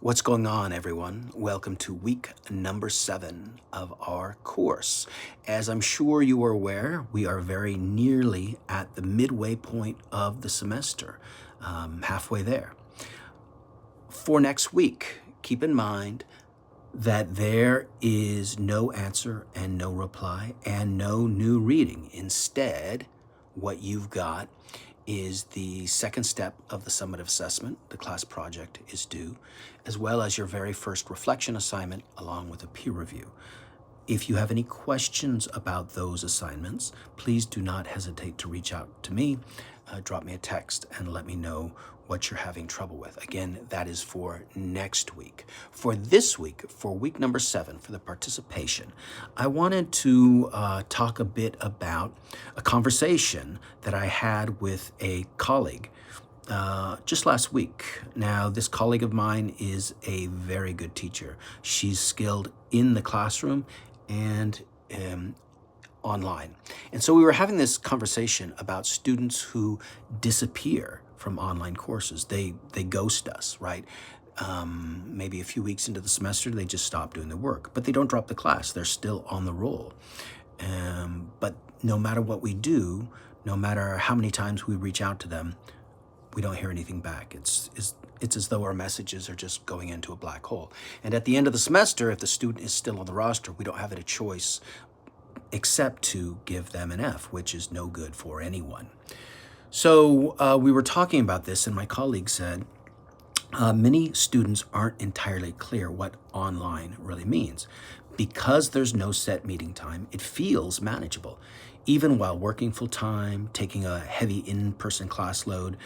What's going on, everyone? Welcome to week number 7 of our course. As I'm sure you are aware, we are very nearly at the midway point of the semester, halfway there. For next week, keep in mind that there is no answer and no reply and no new reading. Instead, what you've got is the second step of the summative assessment. The class project is due, as well as your very first reflection assignment along with a peer review. If you have any questions about those assignments, please do not hesitate to reach out to me, drop me a text, and let me know what you're having trouble with. Again, that is for next week. For this week, for week number 7, for the participation, I wanted to talk a bit about a conversation that I had with a colleague just last week. Now, this colleague of mine is a very good teacher. She's skilled in the classroom and online. And so we were having this conversation about students who disappear from online courses. They ghost us, right? Maybe a few weeks into the semester, they just stop doing the work, but they don't drop the class. They're still on the roll. But no matter what we do, no matter how many times we reach out to them, we don't hear anything back. It's as though our messages are just going into a black hole. And at the end of the semester, if the student is still on the roster, we don't have a choice except to give them an F, which is no good for anyone. So we were talking about this, and my colleague said, many students aren't entirely clear what online really means. Because there's no set meeting time, it feels manageable. Even while working full-time, taking a heavy in-person class load,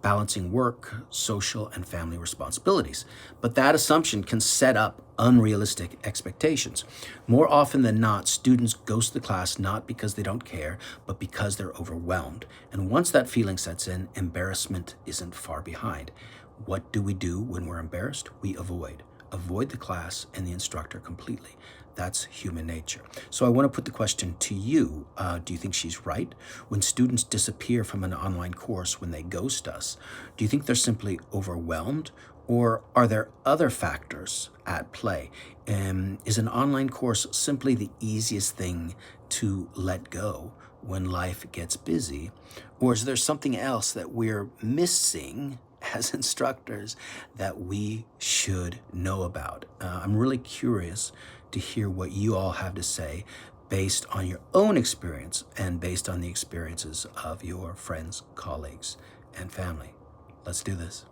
balancing work, social, and family responsibilities. But that assumption can set up unrealistic expectations. More often than not, students ghost the class not because they don't care, but because they're overwhelmed. And once that feeling sets in, embarrassment isn't far behind. What do we do when we're embarrassed? We avoid the class and the instructor completely. That's human nature. So I want to put the question to you. Do you think she's right? When students disappear from an online course, when they ghost us, do you think they're simply overwhelmed? Or are there other factors at play? Is an online course simply the easiest thing to let go when life gets busy? Or is there something else that we're missing as instructors that we should know about? I'm really curious to hear what you all have to say based on your own experience and based on the experiences of your friends, colleagues, and family. Let's do this.